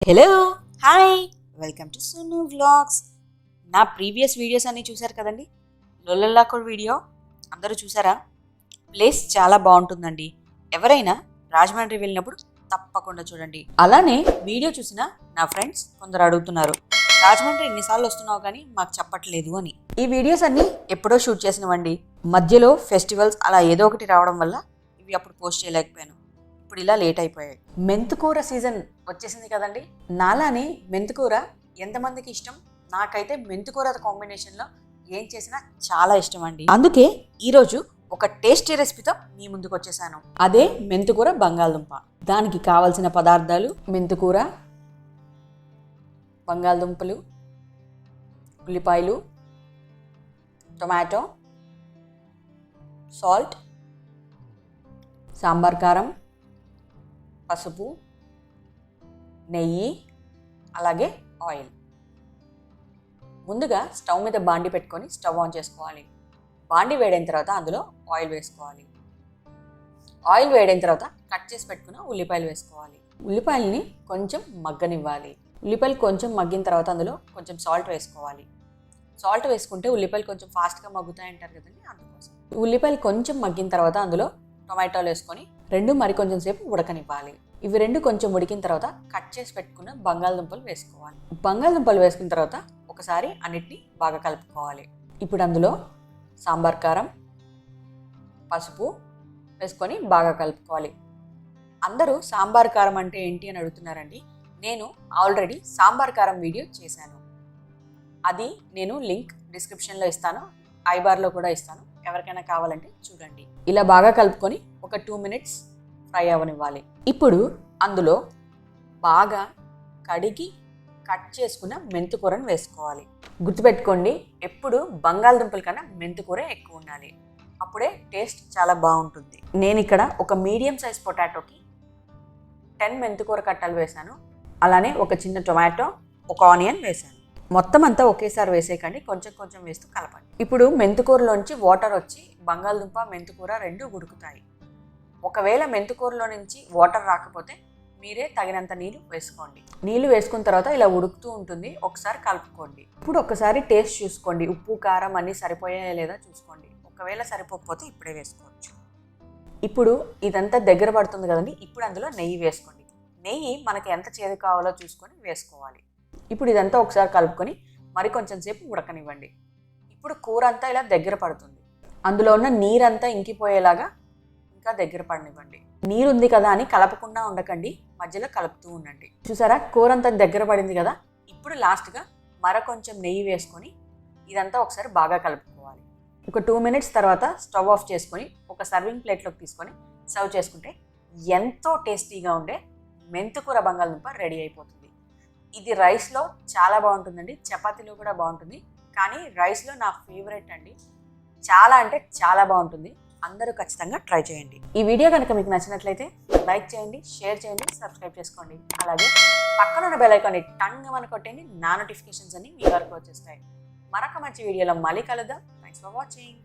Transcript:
Hello hi welcome to Sunu vlogs. నా previous videos అన్నీ చూశారు కదండి. లొల్లల్లాకోడ్ వీడియో అందరూ చూసారా? ప్లేస్ చాలా బాగుంటుందండి. ఎవరైనా రాజమండ్రి వెళ్ళినప్పుడు తప్పకుండా చూడండి. అలానే వీడియో చూసిన నా ఫ్రెండ్స్ కొందరు అడుగుతున్నారు, రాజమండ్రి ఎన్నిసార్లు వస్తున్నావు కానీ మాకు చెప్పట్లేదు అని. ఈ వీడియోస్ అన్నీ ఎప్పుడో షూట్ చేసినవండి. మధ్యలో ఫెస్టివల్స్ అలా ఏదో ఒకటి రావడం వల్ల ఇవి అప్పుడు పోస్ట్ చేయలేకపోయాను. ఇప్పుడు ఇలా లేట్ అయిపోయాయి. మెంతుకూర సీజన్ వచ్చేసింది కదండి. నాలానే మెంతుకూర ఎంతమందికి ఇష్టం? నాకైతే మెంతుకూర కాంబినేషన్లో ఏం చేసినా చాలా ఇష్టం అండి. అందుకే ఈరోజు ఒక టేస్టీ రెసిపీతో మీ ముందుకు వచ్చేసాను. అదే మెంతుకూర బంగాళదుంప. దానికి కావలసిన పదార్థాలు: మెంతుకూర, బంగాళదుంపలు, ఉల్లిపాయలు, టొమాటో, సాల్ట్, సాంబార్ కారం, పసుపు, నెయ్యి, అలాగే ఆయిల్. ముందుగా స్టవ్ మీద బాండి పెట్టుకొని స్టవ్ ఆన్ చేసుకోవాలి. బాండి వేడైన తర్వాత అందులో ఆయిల్ వేసుకోవాలి. ఆయిల్ వేడైన తర్వాత కట్ చేసి పెట్టుకున్న ఉల్లిపాయలు వేసుకోవాలి. ఉల్లిపాయలని కొంచెం మగ్గనివ్వాలి. ఉల్లిపాయలు కొంచెం మగ్గిన తర్వాత అందులో కొంచెం సాల్ట్ వేసుకోవాలి. సాల్ట్ వేసుకుంటే ఉల్లిపాయలు కొంచెం ఫాస్ట్గా మగ్గుతాయి అంటారు కదండి, అందుకోసం. ఉల్లిపాయలు కొంచెం మగ్గిన తర్వాత అందులో టొమాటోలు వేసుకొని రెండు మరి కొంచెం సేపు ఉడకనివ్వాలి. ఇవి రెండు కొంచెం ఉడికిన తర్వాత కట్ చేసి పెట్టుకున్న బంగాళదుంపలు వేసుకోవాలి. బంగాళదుంపలు వేసుకున్న తర్వాత ఒకసారి అన్నిటినీ బాగా కలుపుకోవాలి. ఇప్పుడు అందులో సాంబార్ కారం, పసుపు వేసుకొని బాగా కలుపుకోవాలి. అందరూ సాంబార్ కారం అంటే ఏంటి అని అడుగుతున్నారండి. నేను ఆల్రెడీ సాంబార్ కారం వీడియో చేశాను. అది నేను లింక్ డిస్క్రిప్షన్లో ఇస్తాను, ఐబార్లో కూడా ఇస్తాను. ఎవరికైనా కావాలంటే చూడండి. ఇలా బాగా కలుపుకొని ఒక 2 minutes ఫ్రై అవ్వనివ్వాలి. ఇప్పుడు అందులో బాగా కడిగి కట్ చేసుకున్న మెంతుకూరను వేసుకోవాలి. గుర్తుపెట్టుకోండి, ఎప్పుడు బంగాళదుంపల కన్నా మెంతుకూర ఎక్కువ ఉండాలి. అప్పుడే టేస్ట్ చాలా బాగుంటుంది. నేను ఇక్కడ ఒక మీడియం సైజ్ పొటాటోకి 10 మెంతుకూర కట్టలు వేశాను. అలానే ఒక చిన్న టొమాటో, ఒక ఆనియన్ వేశాను. మొత్తం అంతా ఒకేసారి వేసేయకండి, కొంచెం కొంచెం వేస్తూ కలపండి. ఇప్పుడు మెంతుకూరలోంచి వాటర్ వచ్చి బంగాళదుంప మెంతుకూర రెండు ఉడుకుతాయి. ఒకవేళ మెంతుకూరలో నుంచి వాటర్ రాకపోతే మీరే తగినంత నీళ్ళు వేసుకోండి. నీళ్ళు వేసుకున్న తర్వాత ఇలా ఉడుకుతూ ఉంటుంది, ఒకసారి కలుపుకోండి. ఇప్పుడు ఒకసారి టేస్ట్ చూసుకోండి, ఉప్పు కారం అన్నీ సరిపోయాయా లేదా చూసుకోండి. ఒకవేళ సరిపోకపోతే ఇప్పుడే వేసుకోవచ్చు. ఇప్పుడు ఇదంతా దగ్గర పడుతుంది కదండి. ఇప్పుడు అందులో నెయ్యి వేసుకోండి. నెయ్యి మనకి ఎంత చేదు కావాలో చూసుకొని వేసుకోవాలి. ఇప్పుడు ఇదంతా ఒకసారి కలుపుకొని మరి కొంచెం సేపు ఉడకనివ్వండి. ఇప్పుడు కూర అంతా ఇలా దగ్గర పడుతుంది. అందులో ఉన్న నీరంతా ఇంకిపోయేలాగా ఇంకా దగ్గర పడనివ్వండి. నీరు ఉంది కదా అని కలపకుండా ఉండకండి, మధ్యలో కలుపుతూ ఉండండి. చూసారా, కూర అంతా దగ్గర పడింది కదా. ఇప్పుడు లాస్ట్గా కొంచెం నెయ్యి వేసుకొని ఇదంతా ఒకసారి బాగా కలుపుకోవాలి. ఒక 2 minutes తర్వాత స్టవ్ ఆఫ్ చేసుకొని ఒక సర్వింగ్ ప్లేట్లోకి తీసుకొని సర్వ్ చేసుకుంటే ఎంతో టేస్టీగా ఉండే మెంతుకూర బంగాళదుంప రెడీ అయిపోతుంది. ఇది రైస్లో చాలా బాగుంటుందండి, చపాతీలో కూడా బాగుంటుంది. కానీ రైస్లో నా ఫేవరెట్ అండి. చాలా అంటే చాలా బాగుంటుంది. అందరూ ఖచ్చితంగా ట్రై చేయండి. ఈ వీడియో కనుక మీకు నచ్చినట్లయితే లైక్ చేయండి, షేర్ చేయండి, సబ్స్క్రైబ్ చేసుకోండి. అలాగే పక్కన ఉన్న బెల్ ఐకాన్ని టంగమని కొట్టండి. నా నోటిఫికేషన్స్ అన్ని మీ వరకు వచ్చేస్తాయి. మరొక మంచి వీడియోలో మళ్ళీ కలుద్దాం. Thanks for watching.